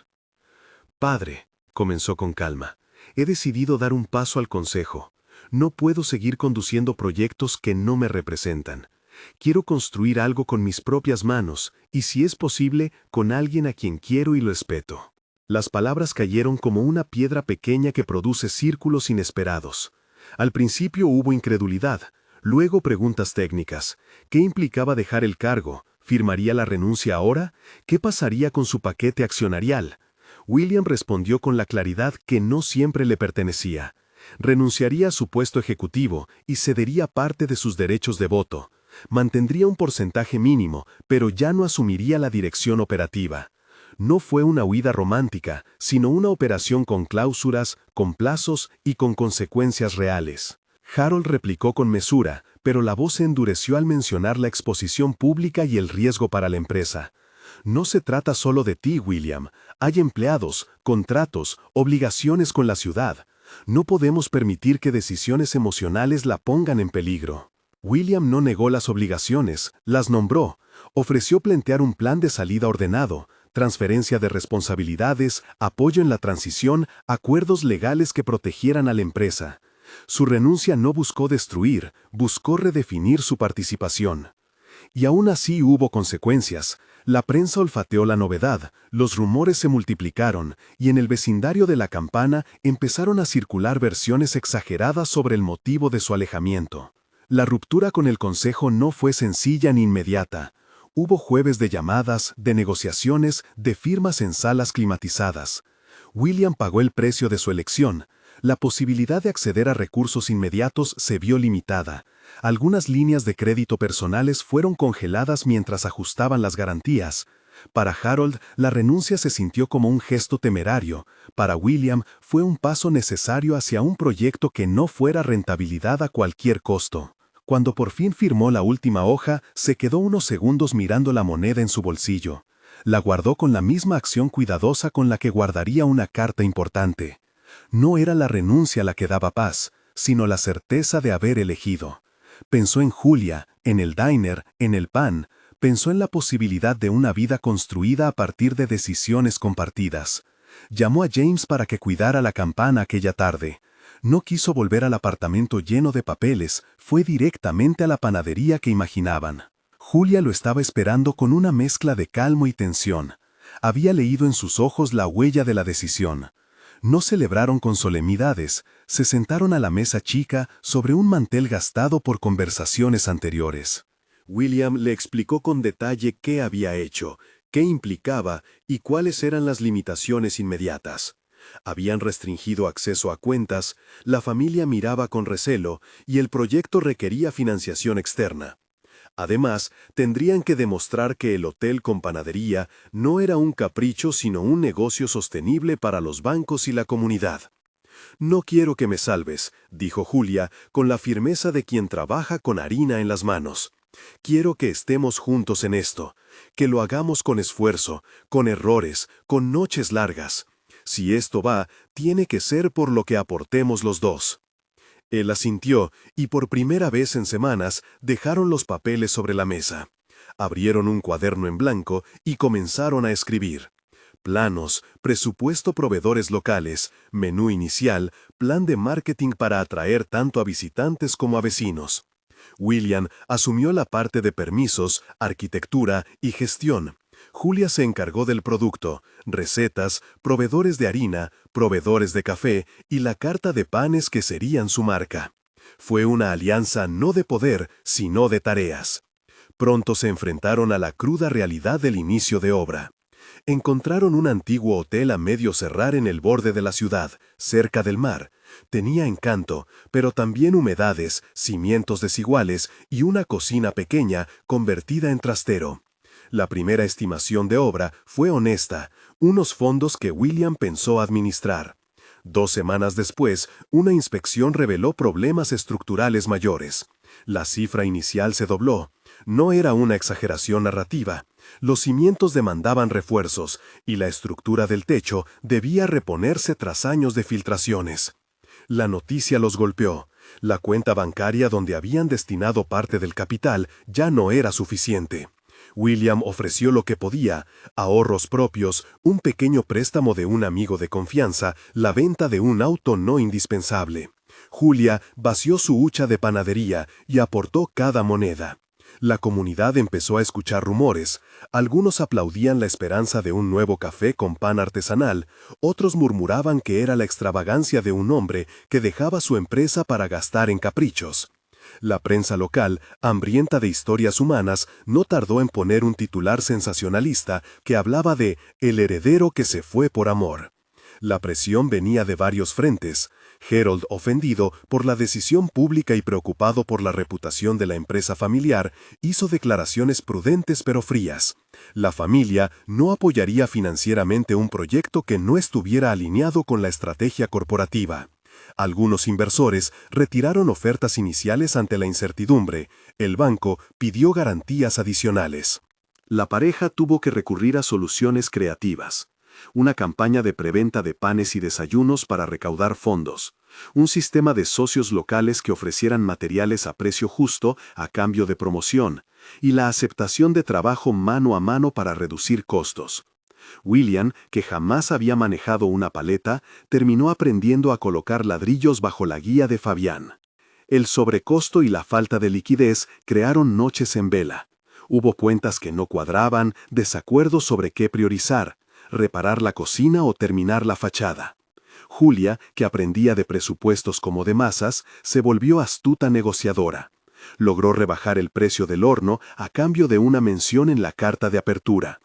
«Padre», comenzó con calma, «he decidido dar un paso al consejo. No puedo seguir conduciendo proyectos que no me representan. Quiero construir algo con mis propias manos, y si es posible, con alguien a quien quiero y respeto». Las palabras cayeron como una piedra pequeña que produce círculos inesperados. Al principio hubo incredulidad, luego preguntas técnicas. ¿Qué implicaba dejar el cargo? ¿Firmaría la renuncia ahora? ¿Qué pasaría con su paquete accionarial? William respondió con la claridad que no siempre le pertenecía. Renunciaría a su puesto ejecutivo y cedería parte de sus derechos de voto. Mantendría un porcentaje mínimo, pero ya no asumiría la dirección operativa. No fue una huida romántica, sino una operación con cláusulas, con plazos y con consecuencias reales. Harold replicó con mesura, pero la voz se endureció al mencionar la exposición pública y el riesgo para la empresa. No se trata solo de ti, William. Hay empleados, contratos, obligaciones con la ciudad. No podemos permitir que decisiones emocionales la pongan en peligro. William no negó las obligaciones, las nombró. Ofreció plantear un plan de salida ordenado, transferencia de responsabilidades, apoyo en la transición, acuerdos legales que protegieran a la empresa. Su renuncia no buscó destruir, buscó redefinir su participación. Y aún así hubo consecuencias. La prensa olfateó la novedad, los rumores se multiplicaron, y en el vecindario de la Campana empezaron a circular versiones exageradas sobre el motivo de su alejamiento. La ruptura con el consejo no fue sencilla ni inmediata. Hubo jueves de llamadas, de negociaciones, de firmas en salas climatizadas. William pagó el precio de su elección. La posibilidad de acceder a recursos inmediatos se vio limitada. Algunas líneas de crédito personales fueron congeladas mientras ajustaban las garantías. Para Harold, la renuncia se sintió como un gesto temerario. Para William, fue un paso necesario hacia un proyecto que no fuera rentabilidad a cualquier costo. Cuando por fin firmó la última hoja, se quedó unos segundos mirando la moneda en su bolsillo. La guardó con la misma acción cuidadosa con la que guardaría una carta importante. No era la renuncia la que daba paz, sino la certeza de haber elegido. Pensó en Julia, en el diner, en el pan, pensó en la posibilidad de una vida construida a partir de decisiones compartidas. Llamó a James para que cuidara la Campana aquella tarde. No quiso volver al apartamento lleno de papeles, fue directamente a la panadería que imaginaban. Julia lo estaba esperando con una mezcla de calmo y tensión. Había leído en sus ojos la huella de la decisión. No celebraron con solemnidades, se sentaron a la mesa chica sobre un mantel gastado por conversaciones anteriores. William le explicó con detalle qué había hecho, qué implicaba y cuáles eran las limitaciones inmediatas. Habían restringido acceso a cuentas, la familia miraba con recelo y el proyecto requería financiación externa. Además, tendrían que demostrar que el hotel con panadería no era un capricho sino un negocio sostenible para los bancos y la comunidad. «No quiero que me salves», dijo Julia, con la firmeza de quien trabaja con harina en las manos. «Quiero que estemos juntos en esto, que lo hagamos con esfuerzo, con errores, con noches largas. Si esto va, tiene que ser por lo que aportemos los dos». Él asintió, y por primera vez en semanas dejaron los papeles sobre la mesa. Abrieron un cuaderno en blanco y comenzaron a escribir. Planos, presupuesto proveedores locales, menú inicial, plan de marketing para atraer tanto a visitantes como a vecinos. William asumió la parte de permisos, arquitectura y gestión. Julia se encargó del producto, recetas, proveedores de harina, proveedores de café y la carta de panes que serían su marca. Fue una alianza no de poder, sino de tareas. Pronto se enfrentaron a la cruda realidad del inicio de obra. Encontraron un antiguo hotel a medio cerrar en el borde de la ciudad, cerca del mar. Tenía encanto, pero también humedades, cimientos desiguales y una cocina pequeña convertida en trastero. La primera estimación de obra fue honesta, unos fondos que William pensó administrar. 2 semanas después, una inspección reveló problemas estructurales mayores. La cifra inicial se dobló. No era una exageración narrativa. Los cimientos demandaban refuerzos y la estructura del techo debía reponerse tras años de filtraciones. La noticia los golpeó. La cuenta bancaria donde habían destinado parte del capital ya no era suficiente. William ofreció lo que podía, ahorros propios, un pequeño préstamo de un amigo de confianza, la venta de un auto no indispensable. Julia vació su hucha de panadería y aportó cada moneda. La comunidad empezó a escuchar rumores. Algunos aplaudían la esperanza de un nuevo café con pan artesanal, otros murmuraban que era la extravagancia de un hombre que dejaba su empresa para gastar en caprichos. La prensa local, hambrienta de historias humanas, no tardó en poner un titular sensacionalista que hablaba de «el heredero que se fue por amor». La presión venía de varios frentes. Harold, ofendido por la decisión pública y preocupado por la reputación de la empresa familiar, hizo declaraciones prudentes pero frías. La familia no apoyaría financieramente un proyecto que no estuviera alineado con la estrategia corporativa. Algunos inversores retiraron ofertas iniciales ante la incertidumbre. El banco pidió garantías adicionales. La pareja tuvo que recurrir a soluciones creativas. Una campaña de preventa de panes y desayunos para recaudar fondos. Un sistema de socios locales que ofrecieran materiales a precio justo a cambio de promoción. Y la aceptación de trabajo mano a mano para reducir costos. William, que jamás había manejado una paleta, terminó aprendiendo a colocar ladrillos bajo la guía de Fabián. El sobrecosto y la falta de liquidez crearon noches en vela. Hubo cuentas que no cuadraban, desacuerdos sobre qué priorizar, reparar la cocina o terminar la fachada. Julia, que aprendía de presupuestos como de masas, se volvió astuta negociadora. Logró rebajar el precio del horno a cambio de una mención en la carta de apertura.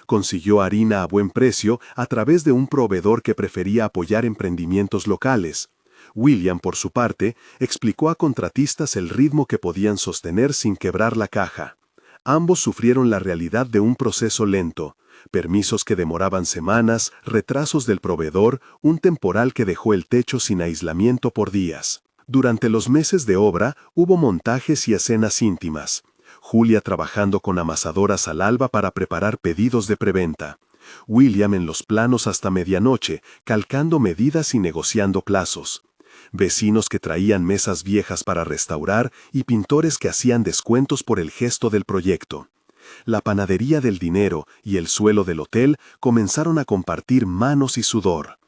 Consiguió harina a buen precio a través de un proveedor que prefería apoyar emprendimientos locales. William, por su parte, explicó a contratistas el ritmo que podían sostener sin quebrar la caja. Ambos sufrieron la realidad de un proceso lento, permisos que demoraban semanas, retrasos del proveedor, un temporal que dejó el techo sin aislamiento por días. Durante los meses de obra hubo montajes y escenas íntimas. Julia trabajando con amasadoras al alba para preparar pedidos de preventa. William en los planos hasta medianoche, calcando medidas y negociando plazos. Vecinos que traían mesas viejas para restaurar y pintores que hacían descuentos por el gesto del proyecto. La panadería del dinero y el suelo del hotel comenzaron a compartir manos y sudor.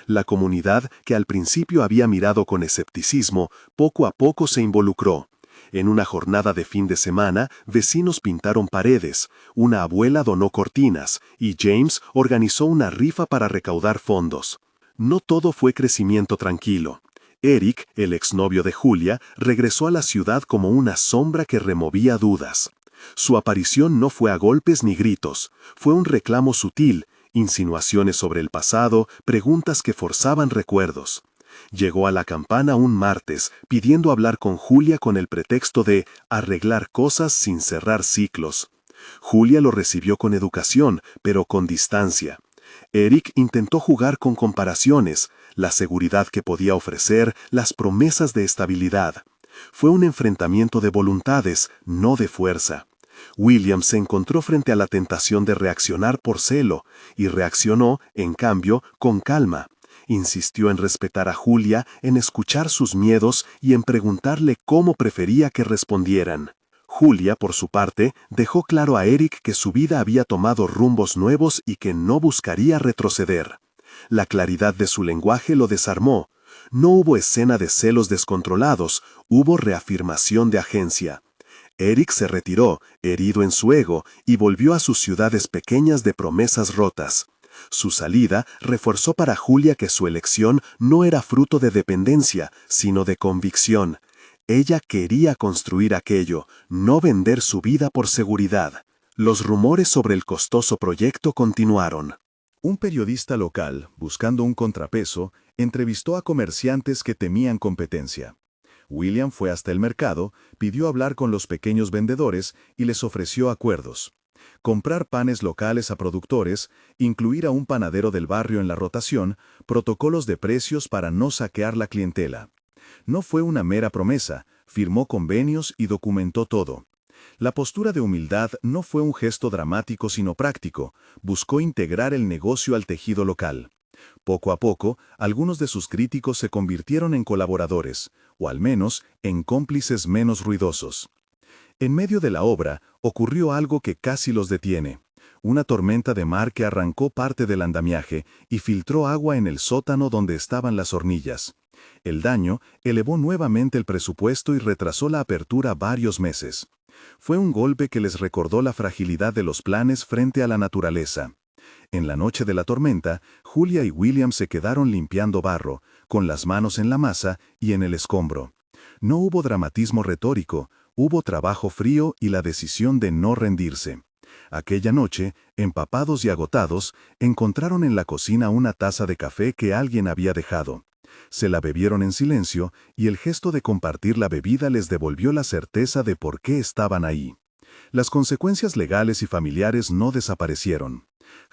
La comunidad, que al principio había mirado con escepticismo, poco a poco se involucró. En una jornada de fin de semana, vecinos pintaron paredes, una abuela donó cortinas y James organizó una rifa para recaudar fondos. No todo fue crecimiento tranquilo. Eric, el exnovio de Julia, regresó a la ciudad como una sombra que removía dudas. Su aparición no fue a golpes ni gritos, fue un reclamo sutil, insinuaciones sobre el pasado, preguntas que forzaban recuerdos. Llegó a la campana un martes, pidiendo hablar con Julia con el pretexto de arreglar cosas sin cerrar ciclos. Julia lo recibió con educación, pero con distancia. Eric intentó jugar con comparaciones, la seguridad que podía ofrecer, las promesas de estabilidad. Fue un enfrentamiento de voluntades, no de fuerza. William se encontró frente a la tentación de reaccionar por celo, y reaccionó, en cambio, con calma. Insistió en respetar a Julia, en escuchar sus miedos y en preguntarle cómo prefería que respondieran. Julia, por su parte, dejó claro a Eric que su vida había tomado rumbos nuevos y que no buscaría retroceder. La claridad de su lenguaje lo desarmó. No hubo escena de celos descontrolados, hubo reafirmación de agencia. Eric se retiró, herido en su ego, y volvió a sus ciudades pequeñas de promesas rotas. Su salida reforzó para Julia que su elección no era fruto de dependencia, sino de convicción. Ella quería construir aquello, no vender su vida por seguridad. Los rumores sobre el costoso proyecto continuaron. Un periodista local, buscando un contrapeso, entrevistó a comerciantes que temían competencia. William fue hasta el mercado, pidió hablar con los pequeños vendedores y les ofreció acuerdos. Comprar panes locales a productores, incluir a un panadero del barrio en la rotación, protocolos de precios para no saquear la clientela. No fue una mera promesa, firmó convenios y documentó todo. La postura de humildad no fue un gesto dramático sino práctico, buscó integrar el negocio al tejido local. Poco a poco, algunos de sus críticos se convirtieron en colaboradores, o al menos en cómplices menos ruidosos. En medio de la obra, ocurrió algo que casi los detiene. Una tormenta de mar que arrancó parte del andamiaje y filtró agua en el sótano donde estaban las hornillas. El daño elevó nuevamente el presupuesto y retrasó la apertura varios meses. Fue un golpe que les recordó la fragilidad de los planes frente a la naturaleza. En la noche de la tormenta, Julia y William se quedaron limpiando barro, con las manos en la masa y en el escombro. No hubo dramatismo retórico, hubo trabajo frío y la decisión de no rendirse. Aquella noche, empapados y agotados, encontraron en la cocina una taza de café que alguien había dejado. Se la bebieron en silencio y el gesto de compartir la bebida les devolvió la certeza de por qué estaban ahí. Las consecuencias legales y familiares no desaparecieron.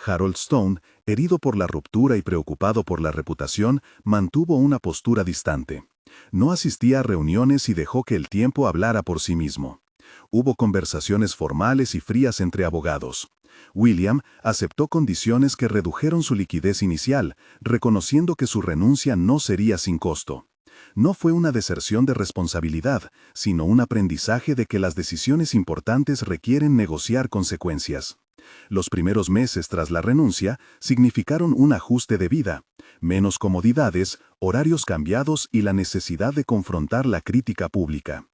Harold Stone, herido por la ruptura y preocupado por la reputación, mantuvo una postura distante. No asistía a reuniones y dejó que el tiempo hablara por sí mismo. Hubo conversaciones formales y frías entre abogados. William aceptó condiciones que redujeron su liquidez inicial, reconociendo que su renuncia no sería sin costo. No fue una deserción de responsabilidad, sino un aprendizaje de que las decisiones importantes requieren negociar consecuencias. Los primeros meses tras la renuncia significaron un ajuste de vida, menos comodidades, horarios cambiados y la necesidad de confrontar la crítica pública.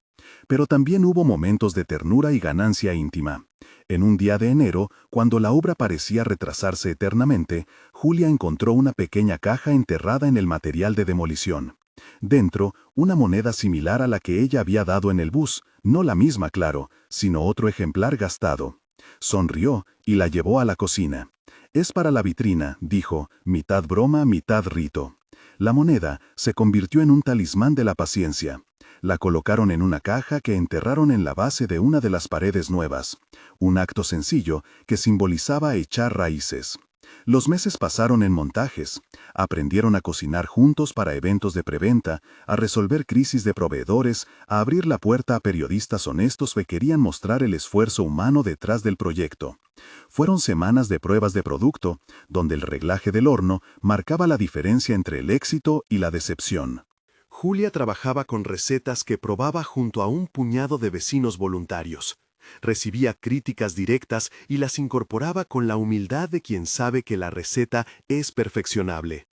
Pero también hubo momentos de ternura y ganancia íntima. En un día de enero, cuando la obra parecía retrasarse eternamente, Julia encontró una pequeña caja enterrada en el material de demolición. Dentro, una moneda similar a la que ella había dado en el bus, no la misma, claro, sino otro ejemplar gastado. Sonrió y la llevó a la cocina. «Es para la vitrina», dijo, mitad broma, mitad rito. La moneda se convirtió en un talismán de la paciencia. La colocaron en una caja que enterraron en la base de una de las paredes nuevas. Un acto sencillo que simbolizaba echar raíces. Los meses pasaron en montajes. Aprendieron a cocinar juntos para eventos de preventa, a resolver crisis de proveedores, a abrir la puerta a periodistas honestos que querían mostrar el esfuerzo humano detrás del proyecto. Fueron semanas de pruebas de producto, donde el reglaje del horno marcaba la diferencia entre el éxito y la decepción. Julia trabajaba con recetas que probaba junto a un puñado de vecinos voluntarios. Recibía críticas directas y las incorporaba con la humildad de quien sabe que la receta es perfeccionable.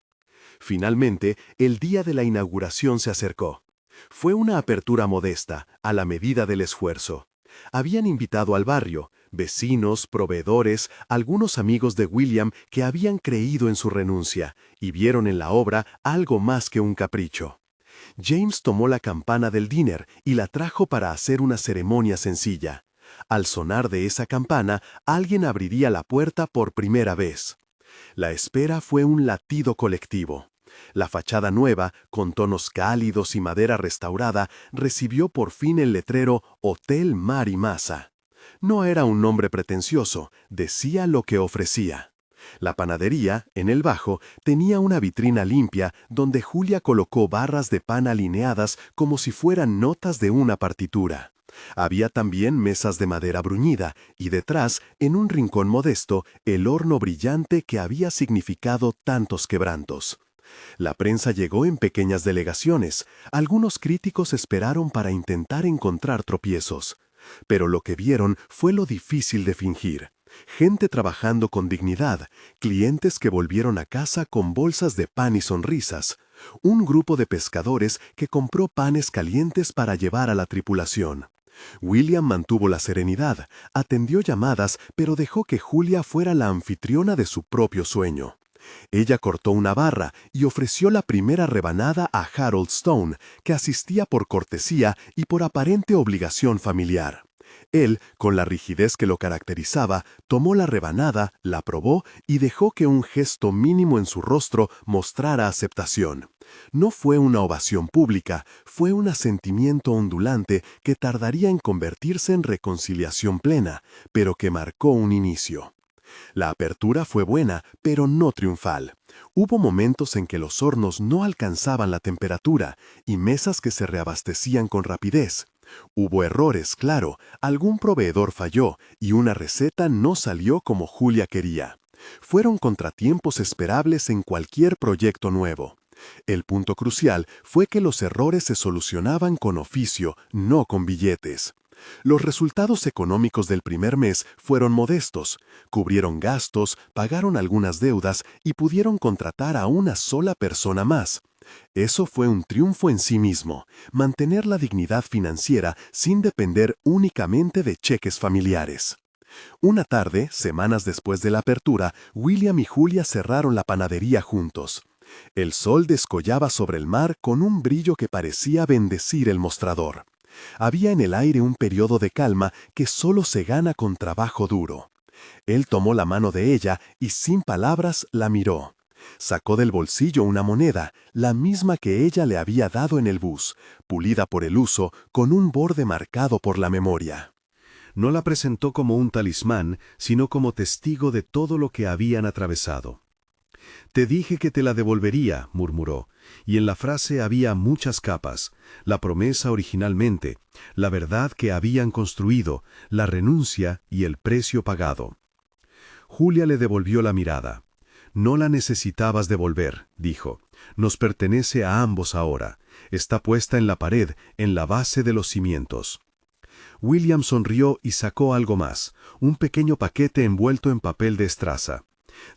Finalmente, el día de la inauguración se acercó. Fue una apertura modesta, a la medida del esfuerzo. Habían invitado al barrio, vecinos, proveedores, algunos amigos de William que habían creído en su renuncia y vieron en la obra algo más que un capricho. James tomó la campana del diner y la trajo para hacer una ceremonia sencilla. Al sonar de esa campana, alguien abriría la puerta por primera vez. La espera fue un latido colectivo. La fachada nueva, con tonos cálidos y madera restaurada, recibió por fin el letrero Hotel Mar y Masa. No era un nombre pretencioso, decía lo que ofrecía. La panadería, en el bajo, tenía una vitrina limpia donde Julia colocó barras de pan alineadas como si fueran notas de una partitura. Había también mesas de madera bruñida y detrás, en un rincón modesto, el horno brillante que había significado tantos quebrantos. La prensa llegó en pequeñas delegaciones. Algunos críticos esperaron para intentar encontrar tropiezos. Pero lo que vieron fue lo difícil de fingir. Gente trabajando con dignidad, clientes que volvieron a casa con bolsas de pan y sonrisas, un grupo de pescadores que compró panes calientes para llevar a la tripulación. William mantuvo la serenidad, atendió llamadas, pero dejó que Julia fuera la anfitriona de su propio sueño. Ella cortó una barra y ofreció la primera rebanada a Harold Stone, que asistía por cortesía y por aparente obligación familiar. Él, con la rigidez que lo caracterizaba, tomó la rebanada, la probó y dejó que un gesto mínimo en su rostro mostrara aceptación. No fue una ovación pública, fue un asentimiento ondulante que tardaría en convertirse en reconciliación plena, pero que marcó un inicio. La apertura fue buena, pero no triunfal. Hubo momentos en que los hornos no alcanzaban la temperatura y mesas que se reabastecían con rapidez. Hubo errores, claro, algún proveedor falló y una receta no salió como Julia quería. Fueron contratiempos esperables en cualquier proyecto nuevo. El punto crucial fue que los errores se solucionaban con oficio, no con billetes. Los resultados económicos del primer mes fueron modestos. Cubrieron gastos, pagaron algunas deudas y pudieron contratar a una sola persona más. Eso fue un triunfo en sí mismo, mantener la dignidad financiera sin depender únicamente de cheques familiares. Una tarde, semanas después de la apertura, William y Julia cerraron la panadería juntos. El sol descollaba sobre el mar con un brillo que parecía bendecir el mostrador. Había en el aire un periodo de calma que solo se gana con trabajo duro. Él tomó la mano de ella y sin palabras la miró. Sacó del bolsillo una moneda, la misma que ella le había dado en el bus, pulida por el uso, con un borde marcado por la memoria. No la presentó como un talismán, sino como testigo de todo lo que habían atravesado. «Te dije que te la devolvería», murmuró, y en la frase había muchas capas: la promesa originalmente, la verdad que habían construido, la renuncia y el precio pagado. Julia le devolvió la mirada. «No la necesitabas devolver», dijo. «Nos pertenece a ambos ahora. Está puesta en la pared, en la base de los cimientos». William sonrió y sacó algo más, un pequeño paquete envuelto en papel de estraza.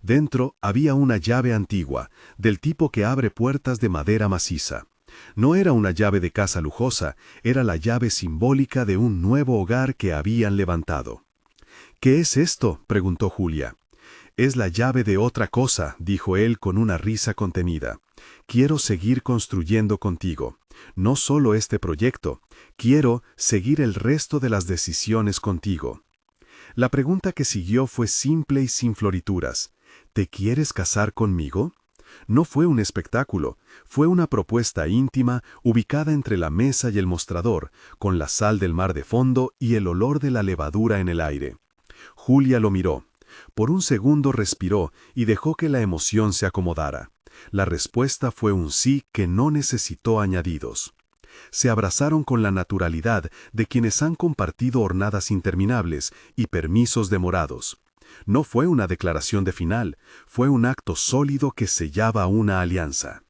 Dentro había una llave antigua, del tipo que abre puertas de madera maciza. No era una llave de casa lujosa, era la llave simbólica de un nuevo hogar que habían levantado. «¿Qué es esto?», preguntó Julia. «Es la llave de otra cosa», dijo él con una risa contenida. «Quiero seguir construyendo contigo. No solo este proyecto, quiero seguir el resto de las decisiones contigo». La pregunta que siguió fue simple y sin florituras. «¿Te quieres casar conmigo?». No fue un espectáculo, fue una propuesta íntima ubicada entre la mesa y el mostrador, con la sal del mar de fondo y el olor de la levadura en el aire. Julia lo miró. Por un segundo respiró y dejó que la emoción se acomodara. La respuesta fue un sí que no necesitó añadidos. Se abrazaron con la naturalidad de quienes han compartido hornadas interminables y permisos demorados. No fue una declaración de final, fue un acto sólido que sellaba una alianza.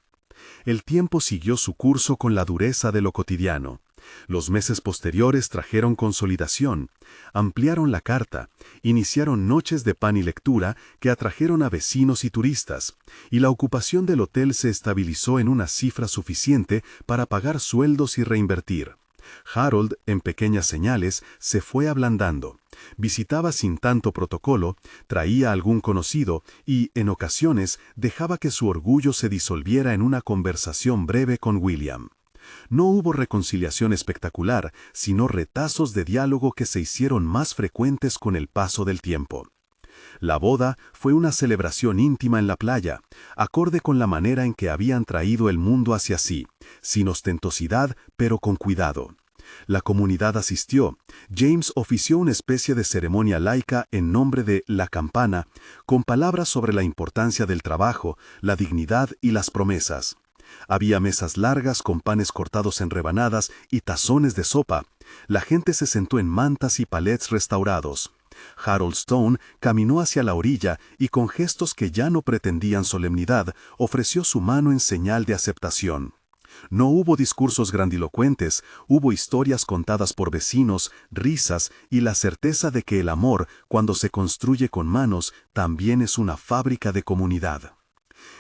El tiempo siguió su curso con la dureza de lo cotidiano. Los meses posteriores trajeron consolidación, ampliaron la carta, iniciaron noches de pan y lectura que atrajeron a vecinos y turistas, y la ocupación del hotel se estabilizó en una cifra suficiente para pagar sueldos y reinvertir. Harold, en pequeñas señales, se fue ablandando. Visitaba sin tanto protocolo, traía a algún conocido y, en ocasiones, dejaba que su orgullo se disolviera en una conversación breve con William. No hubo reconciliación espectacular, sino retazos de diálogo que se hicieron más frecuentes con el paso del tiempo. La boda fue una celebración íntima en la playa, acorde con la manera en que habían traído el mundo hacia sí, sin ostentosidad, pero con cuidado. La comunidad asistió. James ofició una especie de ceremonia laica en nombre de la campana, con palabras sobre la importancia del trabajo, la dignidad y las promesas. Había mesas largas con panes cortados en rebanadas y tazones de sopa. La gente se sentó en mantas y palets restaurados. Harold Stone caminó hacia la orilla y con gestos que ya no pretendían solemnidad, ofreció su mano en señal de aceptación. No hubo discursos grandilocuentes, hubo historias contadas por vecinos, risas y la certeza de que el amor, cuando se construye con manos, también es una fábrica de comunidad.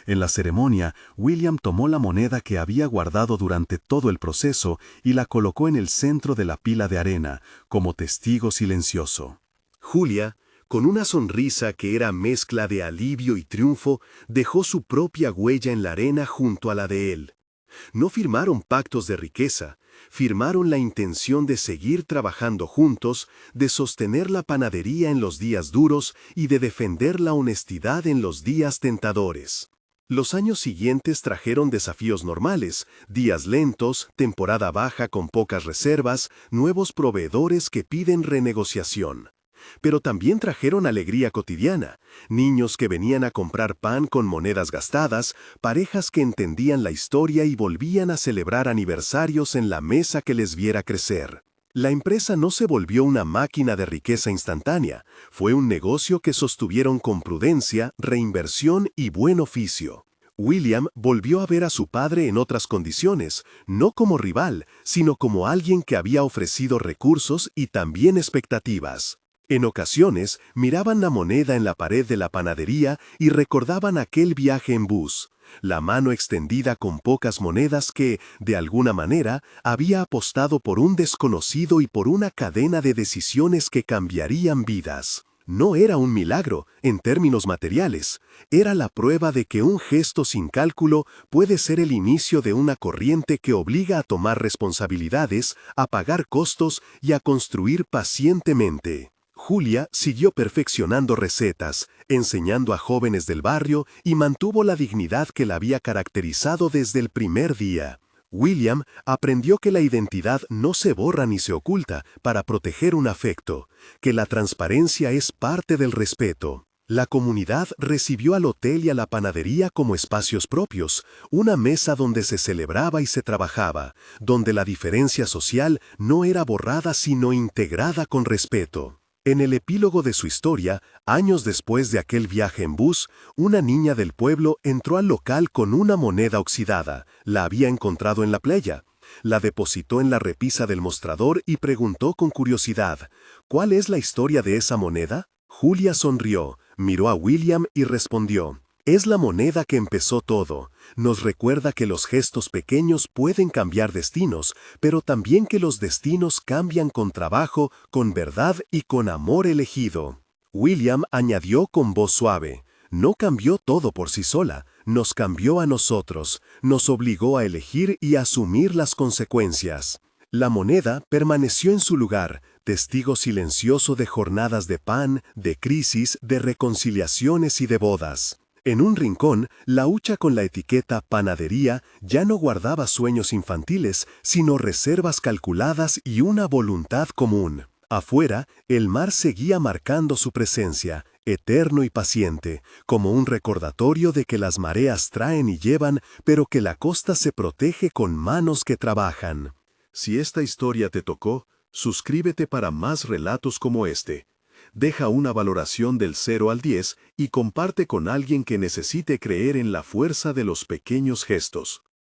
En la ceremonia, William tomó la moneda que había guardado durante todo el proceso y la colocó en el centro de la pila de arena, como testigo silencioso. Julia, con una sonrisa que era mezcla de alivio y triunfo, dejó su propia huella en la arena junto a la de él. No firmaron pactos de riqueza, firmaron la intención de seguir trabajando juntos, de sostener la panadería en los días duros y de defender la honestidad en los días tentadores. Los años siguientes trajeron desafíos normales, días lentos, temporada baja con pocas reservas, nuevos proveedores que piden renegociación. Pero también trajeron alegría cotidiana, niños que venían a comprar pan con monedas gastadas, parejas que entendían la historia y volvían a celebrar aniversarios en la mesa que les viera crecer. La empresa no se volvió una máquina de riqueza instantánea, fue un negocio que sostuvieron con prudencia, reinversión y buen oficio. William volvió a ver a su padre en otras condiciones, no como rival, sino como alguien que había ofrecido recursos y también expectativas. En ocasiones, miraban la moneda en la pared de la panadería y recordaban aquel viaje en bus, la mano extendida con pocas monedas que, de alguna manera, había apostado por un desconocido y por una cadena de decisiones que cambiarían vidas. No era un milagro, en términos materiales, era la prueba de que un gesto sin cálculo puede ser el inicio de una corriente que obliga a tomar responsabilidades, a pagar costos y a construir pacientemente. Julia siguió perfeccionando recetas, enseñando a jóvenes del barrio y mantuvo la dignidad que la había caracterizado desde el primer día. William aprendió que la identidad no se borra ni se oculta para proteger un afecto, que la transparencia es parte del respeto. La comunidad recibió al hotel y a la panadería como espacios propios, una mesa donde se celebraba y se trabajaba, donde la diferencia social no era borrada sino integrada con respeto. En el epílogo de su historia, años después de aquel viaje en bus, una niña del pueblo entró al local con una moneda oxidada. La había encontrado en la playa. La depositó en la repisa del mostrador y preguntó con curiosidad, ¿cuál es la historia de esa moneda? Julia sonrió, miró a William y respondió, Es la moneda que empezó todo. Nos recuerda que los gestos pequeños pueden cambiar destinos, pero también que los destinos cambian con trabajo, con verdad y con amor elegido. William añadió con voz suave: no cambió todo por sí sola, nos cambió a nosotros, nos obligó a elegir y a asumir las consecuencias. La moneda permaneció en su lugar, testigo silencioso de jornadas de pan, de crisis, de reconciliaciones y de bodas. En un rincón, la hucha con la etiqueta panadería ya no guardaba sueños infantiles, sino reservas calculadas y una voluntad común. Afuera, el mar seguía marcando su presencia, eterno y paciente, como un recordatorio de que las mareas traen y llevan, pero que la costa se protege con manos que trabajan. Si esta historia te tocó, suscríbete para más relatos como este. Deja una valoración del 0 al 10 y comparte con alguien que necesite creer en la fuerza de los pequeños gestos.